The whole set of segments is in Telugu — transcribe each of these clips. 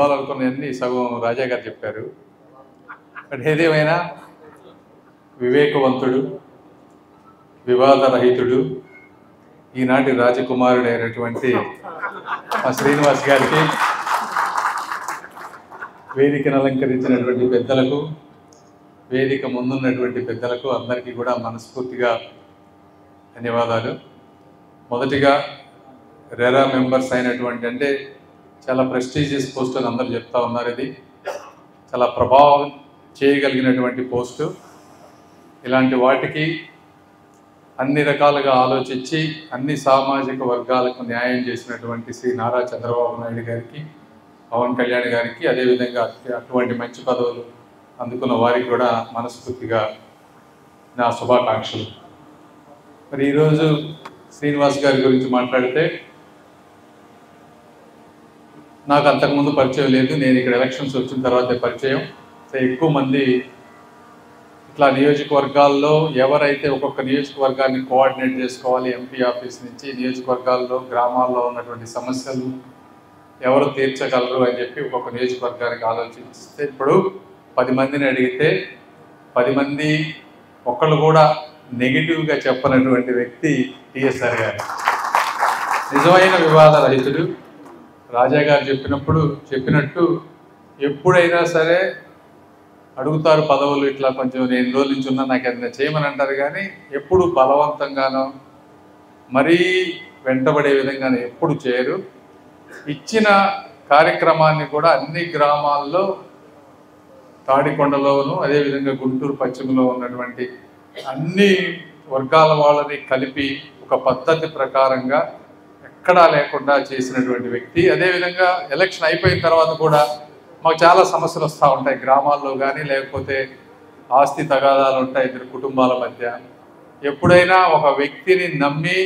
చెప్పాలనుకున్నవన్నీ సగం రాజా గారు చెప్పారు. బట్ ఏదేమైనా వివేకవంతుడు, వివాదరహితుడు, ఈనాటి రాజకుమారుడైనటువంటి మా శ్రీనివాస్ గారికి, వేదికను అలంకరించినటువంటి పెద్దలకు, వేదిక ముందున్నటువంటి పెద్దలకు అందరికీ కూడా మనస్ఫూర్తిగా ధన్యవాదాలు. మొదటిగా రెరా మెంబర్స్ అయినటువంటి, అంటే చాలా ప్రెస్టీజియస్ పోస్ట్ అని అందరూ చెప్తా ఉన్నారు. ఇది చాలా ప్రభావం చేయగలిగినటువంటి పోస్టు. ఇలాంటి వాటికి అన్ని రకాలుగా ఆలోచించి అన్ని సామాజిక వర్గాలకు న్యాయం చేసినటువంటి శ్రీ నారా చంద్రబాబు నాయుడు గారికి, పవన్ కళ్యాణ్ గారికి, అదేవిధంగా అటువంటి మంచి పదవులు అందుకున్న వారికి కూడా మనస్ఫూర్తిగా నా శుభాకాంక్షలు. మరి ఈరోజు శ్రీనివాస్ గారి గురించి మాట్లాడితే, నాకు అంతకుముందు పరిచయం లేదు. నేను ఇక్కడ ఎలక్షన్స్ వచ్చిన తర్వాతే పరిచయం. ఎక్కువ మంది ఇట్లా నియోజకవర్గాల్లో ఎవరైతే ఒక్కొక్క నియోజకవర్గాన్ని కోఆర్డినేట్ చేసుకోవాలి, ఎంపీ ఆఫీస్ నుంచి నియోజకవర్గాల్లో గ్రామాల్లో ఉన్నటువంటి సమస్యలు ఎవరు తీర్చగలరు అని చెప్పి ఒక్కొక్క నియోజకవర్గానికి ఆలోచిస్తే, ఇప్పుడు 10 మందిని అడిగితే 10 మంది ఒక్కళ్ళు కూడా నెగిటివ్గా చెప్పనటువంటి వ్యక్తి టిఎస్ఆర్ గారు. నిజమైన వివాద రహితుడు. రాజా గారు చెప్పినట్టు ఎప్పుడైనా సరే అడుగుతారు పదవులు, ఇట్లా కొంచెం నేను రోజుల నుంచి ఉన్నా నాకు ఏదైనా చేయమని అంటారు, కానీ ఎప్పుడు బలవంతంగానో మరీ వెంటబడే విధంగానో ఎప్పుడు చేయరు. ఇచ్చిన కార్యక్రమాన్ని కూడా అన్ని గ్రామాల్లో, తాడికొండలోను అదేవిధంగా గుంటూరు పశ్చిమలో ఉన్నటువంటి అన్ని వర్గాల వాళ్ళని కలిపి ఒక పద్ధతి ప్రకారంగా ఎక్కడా లేకుండా చేసినటువంటి వ్యక్తి. అదేవిధంగా ఎలక్షన్ అయిపోయిన తర్వాత కూడా మాకు చాలా సమస్యలు వస్తూ ఉంటాయి గ్రామాల్లో కానీ, లేకపోతే ఆస్తి తగాదాలు ఉంటాయి ఇద్దరు కుటుంబాల మధ్య. ఎప్పుడైనా ఒక వ్యక్తిని నమ్మి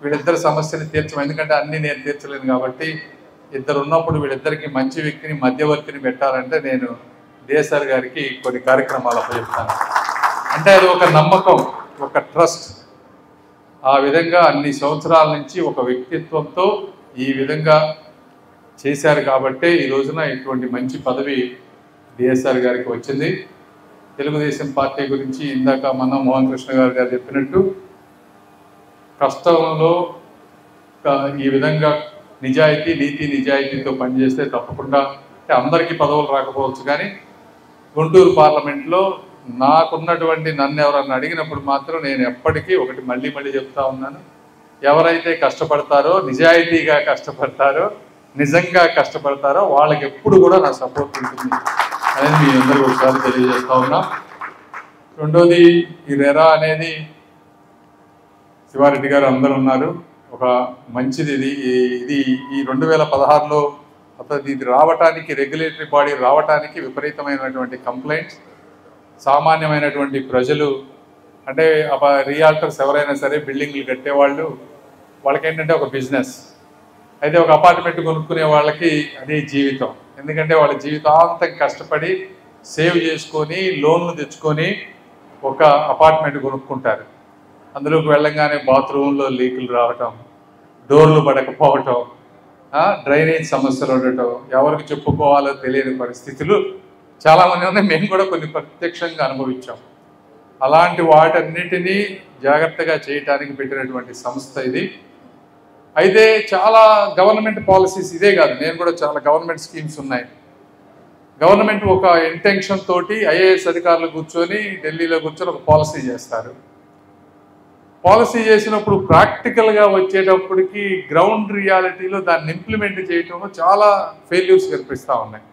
వీళ్ళిద్దరి సమస్యని తీర్చడం, ఎందుకంటే అన్నీ నేను తీర్చలేను కాబట్టి, ఇద్దరు ఉన్నప్పుడు వీళ్ళిద్దరికి మంచి వ్యక్తిని, మధ్యవర్తిని పెట్టాలంటే నేను డిఎస్ఆర్ గారికి కొన్ని కార్యక్రమాలు అప్పచెప్తాను. అంటే అది ఒక నమ్మకం, ఒక ట్రస్ట్. ఆ విధంగా అన్ని సంవత్సరాల నుంచి ఒక వ్యక్తిత్వంతో ఈ విధంగా చేశారు కాబట్టి ఈ రోజున ఇటువంటి మంచి పదవి డిఎస్ఆర్ గారికి వచ్చింది. తెలుగుదేశం పార్టీ గురించి ఇందాక మన మోహన్ కృష్ణ గారు చెప్పినట్టు, కష్టంలో ఈ విధంగా నీతి నిజాయితీతో పనిచేస్తే తప్పకుండా, అందరికీ పదవులు రాకపోవచ్చు, కానీ గుంటూరు పార్లమెంట్లో నాకున్నటువంటి, నన్ను ఎవరన్నా అడిగినప్పుడు మాత్రం నేను ఎప్పటికీ ఒకటి మళ్ళీ చెప్తా ఉన్నాను, ఎవరైతే కష్టపడతారో, నిజాయితీగా కష్టపడతారో, నిజంగా కష్టపడతారో వాళ్ళకి ఎప్పుడు కూడా నా సపోర్ట్ ఉంటుంది అనేది మీ అందరూ ఒకసారి తెలియజేస్తా ఉన్నా. రెండోది, ఈ రెరా అనేది శివారెడ్డి గారు అందరూ ఉన్నారు, ఒక మంచిది. ఇది ఈ 2016లో అసలు ఇది రావటానికి, రెగ్యులేటరీ బాడీ రావటానికి విపరీతమైనటువంటి కంప్లైంట్స్. సామాన్యమైనటువంటి ప్రజలు, అంటే రియాల్టర్స్ ఎవరైనా సరే బిల్డింగ్లు కట్టేవాళ్ళు, వాళ్ళకేంటంటే ఒక బిజినెస్, అయితే ఒక అపార్ట్మెంట్ కొనుక్కునే వాళ్ళకి అదే జీవితం. ఎందుకంటే వాళ్ళ జీవితాంతం కష్టపడి సేవ్ చేసుకొని లోన్లు తెచ్చుకొని ఒక అపార్ట్మెంట్ కొనుక్కుంటారు. అందులోకి వెళ్ళంగానే బాత్రూంలో లీకులు రావటం, డోర్లు పడకపోవటం, డ్రైనేజ్ సమస్యలు ఉండటం, ఎవరికి చెప్పుకోవాలో తెలియని పరిస్థితులు చాలామంది ఉన్నాయి. మేము కూడా కొన్ని ప్రత్యక్షంగా అనుభవించాం. అలాంటి వాటన్నిటినీ జాగ్రత్తగా చేయటానికి పెట్టినటువంటి సంస్థ ఇది. అయితే చాలా గవర్నమెంట్ పాలసీస్, ఇదే కాదు, నేను కూడా చాలా గవర్నమెంట్ స్కీమ్స్ ఉన్నాయి. గవర్నమెంట్ ఒక ఇంటెన్షన్ తోటి ఐఏఎస్ అధికారులు కూర్చొని ఢిల్లీలో కూర్చొని ఒక పాలసీ చేస్తారు. పాలసీ చేసినప్పుడు ప్రాక్టికల్గా వచ్చేటప్పటికి గ్రౌండ్ రియాలిటీలో దాన్ని ఇంప్లిమెంట్ చేయటంలో చాలా ఫెయిల్యూర్స్ కనిపిస్తూ ఉన్నాయి.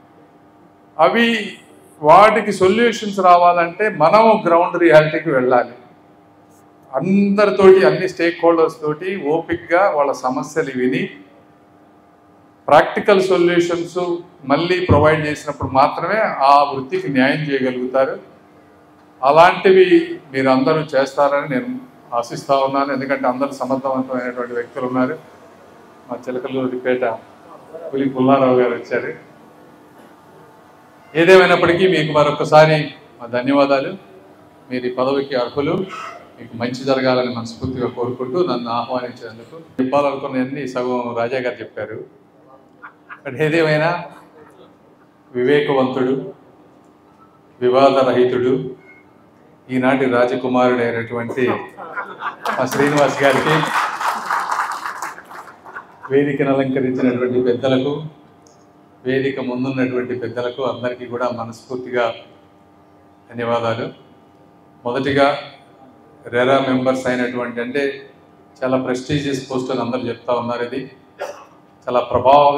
వాటికి సొల్యూషన్స్ రావాలంటే మనము గ్రౌండ్ రియాలిటీకి వెళ్ళాలి. అందరితోటి, అన్ని స్టేక్ హోల్డర్స్ తోటి ఓపిక్గా వాళ్ళ సమస్యలు విని ప్రాక్టికల్ సొల్యూషన్స్ మళ్ళీ ప్రొవైడ్ చేసినప్పుడు మాత్రమే ఆ వృత్తికి న్యాయం చేయగలుగుతారు. అలాంటివి మీరు అందరూ చేస్తారని నేను ఆశిస్తూ ఉన్నాను. ఎందుకంటే అందరూ సమర్థవంతమైనటువంటి వ్యక్తులు ఉన్నారు. మా చిలకలూరిపేట పులి పుల్లారావు గారు వచ్చారు. ఏదేమైనప్పటికీ మీకు మరొకసారి మా ధన్యవాదాలు. మీరు ఈ పదవికి అర్హులు. మీకు మంచి జరగాలని మనస్ఫూర్తిగా కోరుకుంటూ నన్ను ఆహ్వానించినందుకు. చెప్పాలనుకున్నవన్నీ సగం రాజా గారు చెప్పారు. బట్ ఏదేమైనా వివేకవంతుడు, వివాదరహితుడు, ఈనాటి రాజకుమారుడైనటువంటి మా శ్రీనివాస్ గారికి, వేదికను అలంకరించినటువంటి పెద్దలకు, వేదిక ముందున్నటువంటి పెద్దలకు అందరికీ కూడా మనస్ఫూర్తిగా ధన్యవాదాలు. మొదటిగా రెరా మెంబర్స్ అయినటువంటి, అంటే చాలా ప్రెస్టీజియస్ పోస్ట్ అని అందరూ చెప్తా ఉన్నారు. ఇది చాలా ప్రభావం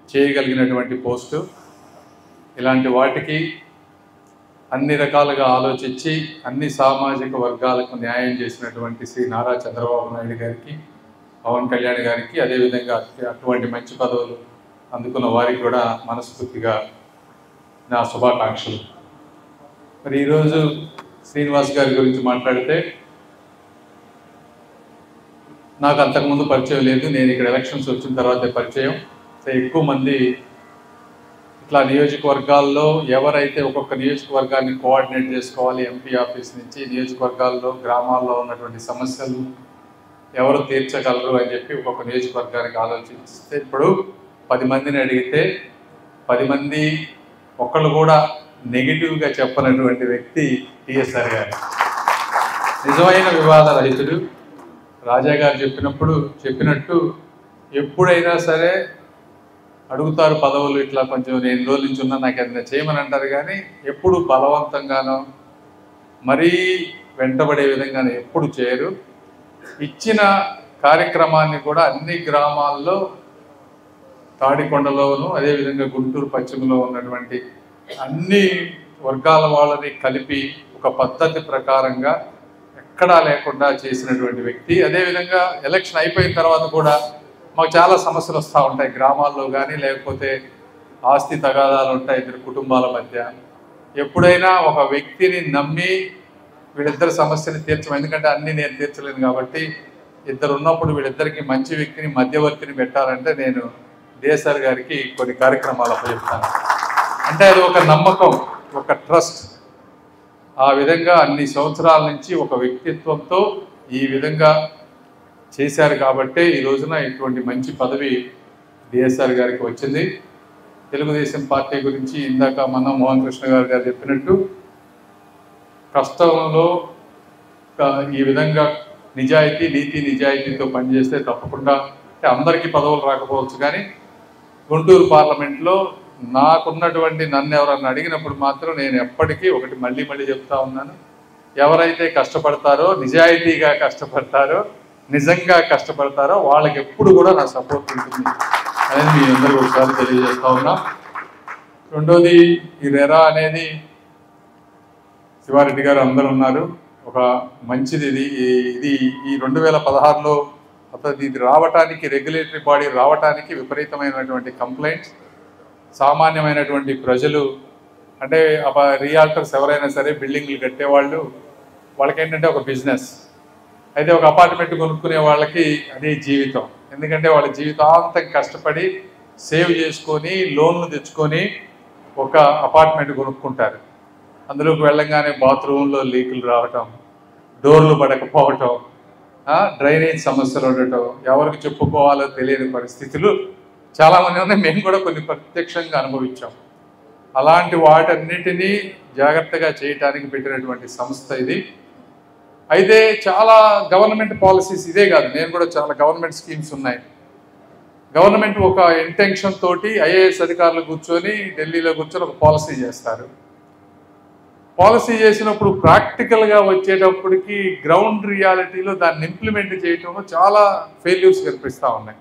చేయగలిగినటువంటి పోస్టు. ఇలాంటి వాటికి అన్ని రకాలుగా ఆలోచించి అన్ని సామాజిక వర్గాలకు న్యాయం చేసినటువంటి శ్రీ నారా చంద్రబాబు నాయుడు గారికి, పవన్ కళ్యాణ్ గారికి, అదేవిధంగా అటువంటి మంచి పదవులు అందుకున్న వారికి కూడా మనస్ఫూర్తిగా నా శుభాకాంక్షలు. మరి ఈరోజు శ్రీనివాస్ గారి గురించి మాట్లాడితే, నాకు అంతకుముందు పరిచయం లేదు. నేను ఇక్కడ ఎలక్షన్స్ వచ్చిన తర్వాతే పరిచయం. ఎక్కువ మంది ఇట్లా నియోజకవర్గాల్లో ఎవరైతే ఒక్కొక్క నియోజకవర్గాన్ని కోఆర్డినేట్ చేసుకోవాలి, ఎంపీ ఆఫీస్ నుంచి నియోజకవర్గాల్లో గ్రామాల్లో ఉన్నటువంటి సమస్యలు ఎవరు తీర్చగలరు అని చెప్పి ఒక్కొక్క నియోజకవర్గానికి ఆలోచిస్తే, ఇప్పుడు 10 మందిని అడిగితే 10 మంది ఒక్కళ్ళు కూడా నెగిటివ్గా చెప్పనటువంటి వ్యక్తి టిఎస్ఆర్ గారు. నిజమైన వివాద రహితుడు. రాజా గారు చెప్పినట్టు ఎప్పుడైనా సరే అడుగుతారు పదవులు, ఇట్లా కొంచెం నేను రోజుల నుంచి ఉన్నా నాకు ఏదైనా చేయమని అంటారు, కానీ ఎప్పుడు బలవంతంగానో మరీ వెంటబడే విధంగానే ఎప్పుడు చేయరు. ఇచ్చిన కార్యక్రమాన్ని కూడా అన్ని గ్రామాల్లో, తాడికొండలోను అదేవిధంగా గుంటూరు పశ్చిమలో ఉన్నటువంటి అన్ని వర్గాల వాళ్ళని కలిపి ఒక పద్ధతి ప్రకారంగా ఎక్కడా లేకుండా చేసినటువంటి వ్యక్తి. అదేవిధంగా ఎలక్షన్ అయిపోయిన తర్వాత కూడా మాకు చాలా సమస్యలు వస్తూ ఉంటాయి గ్రామాల్లో కానీ, లేకపోతే ఆస్తి తగాదాలు ఉంటాయి ఇద్దరు కుటుంబాల మధ్య. ఎప్పుడైనా ఒక వ్యక్తిని నమ్మి వీళ్ళిద్దరి సమస్యని తీర్చడం, ఎందుకంటే అన్నీ నేను తీర్చలేను కాబట్టి, ఇద్దరు ఉన్నప్పుడు వీళ్ళిద్దరికి మంచి వ్యక్తిని, మధ్యవర్తిని పెట్టాలంటే నేను డిఎస్ఆర్ గారికి కొన్ని కార్యక్రమాలు అప్పచెప్తాను. అంటే అది ఒక నమ్మకం, ఒక ట్రస్ట్. ఆ విధంగా అన్ని సంవత్సరాల నుంచి ఒక వ్యక్తిత్వంతో ఈ విధంగా చేశారు కాబట్టి ఈ రోజున ఇటువంటి మంచి పదవి డిఎస్ఆర్ గారికి వచ్చింది. తెలుగుదేశం పార్టీ గురించి ఇందాక మన మోహన్ కృష్ణ గారు చెప్పినట్టు, కష్టంలో ఈ విధంగా నీతి నిజాయితీతో పనిచేస్తే తప్పకుండా, అంటే అందరికీ పదవులు రాకపోవచ్చు, కానీ గుంటూరు పార్లమెంట్లో నన్ను ఎవరన్నా అడిగినప్పుడు మాత్రం నేను ఎప్పటికీ ఒకటి మళ్ళీ చెప్తా ఉన్నాను, ఎవరైతే కష్టపడతారో, నిజాయితీగా కష్టపడతారో, నిజంగా కష్టపడతారో వాళ్ళకి ఎప్పుడు కూడా నా సపోర్ట్ ఉంటుంది అనేది మీ అందరూ ఒకసారి తెలియజేస్తా ఉన్నా. రెండోది, ఈ రెరా అనేది శివారెడ్డి గారు అందరూ ఉన్నారు, ఒక మంచిది. ఇది ఈ 2016లో అసలు ఇది రావటానికి, రెగ్యులేటరీ బాడీ రావటానికి విపరీతమైనటువంటి కంప్లైంట్స్. సామాన్యమైనటువంటి ప్రజలు, అంటే రియాల్టర్స్ ఎవరైనా సరే, బిల్డింగ్లు కట్టేవాళ్ళు, వాళ్ళకేంటంటే ఒక బిజినెస్. అయితే ఒక అపార్ట్మెంట్ కొనుక్కునే వాళ్ళకి అదే జీవితం. ఎందుకంటే వాళ్ళ జీవితాంతం కష్టపడి సేవ్ చేసుకొని లోన్లు తెచ్చుకొని ఒక అపార్ట్మెంట్ కొనుక్కుంటారు. అందులోకి వెళ్ళంగానే బాత్రూంలో లీకులు రావటం, డోర్లు పడకపోవటం, డ్రైనేజ్ సమస్యలు ఉండటం, ఎవరికి చెప్పుకోవాలో తెలియని పరిస్థితులు చాలామంది ఉన్నాయి. మేము కూడా కొన్ని ప్రత్యక్షంగా అనుభవించాం. అలాంటి వాటన్నిటినీ జాగ్రత్తగా చేయటానికి పెట్టినటువంటి సంస్థ ఇది. అయితే చాలా గవర్నమెంట్ పాలసీస్, ఇదే కాదు, నేను కూడా చాలా గవర్నమెంట్ స్కీమ్స్ ఉన్నాయి. గవర్నమెంట్ ఒక ఇంటెన్షన్ తోటి ఐఏఎస్ అధికారులు కూర్చొని ఢిల్లీలో కూర్చొని ఒక పాలసీ చేస్తారు. పాలసీ చేసినప్పుడు ప్రాక్టికల్గా వచ్చేటప్పటికి గ్రౌండ్ రియాలిటీలో దాన్ని ఇంప్లిమెంట్ చేయటంలో చాలా ఫెయిల్యూర్స్ కనిపిస్తూ ఉన్నాయి.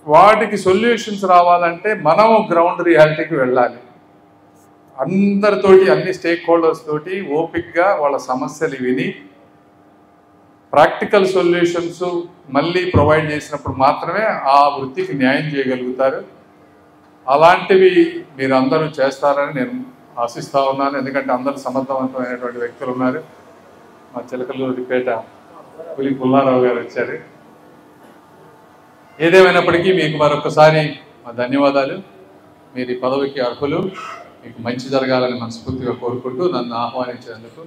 వాటికి సొల్యూషన్స్ రావాలంటే మనము గ్రౌండ్ రియాలిటీకి వెళ్ళాలి. అందరితోటి, అన్ని స్టేక్ హోల్డర్స్ తోటి ఓపిక్గా వాళ్ళ సమస్యలు విని ప్రాక్టికల్ సొల్యూషన్స్ మళ్ళీ ప్రొవైడ్ చేసినప్పుడు మాత్రమే ఆ వృత్తికి న్యాయం చేయగలుగుతారు. అలాంటివి మీరు అందరూ చేస్తారని నేను ఆశిస్తూ ఉన్నాను. ఎందుకంటే అందరూ సమర్థవంతమైనటువంటి వ్యక్తులు ఉన్నారు. మా చిలకలూరిపేట పుల్లారావు గారు వచ్చారు. ఏదేమైనప్పటికీ మీకు మరొకసారి మా ధన్యవాదాలు. మీరు ఈ పదవికి అర్హులు. మీకు మంచి జరగాలని మనస్ఫూర్తిగా కోరుకుంటూ నన్ను ఆహ్వానించినందుకు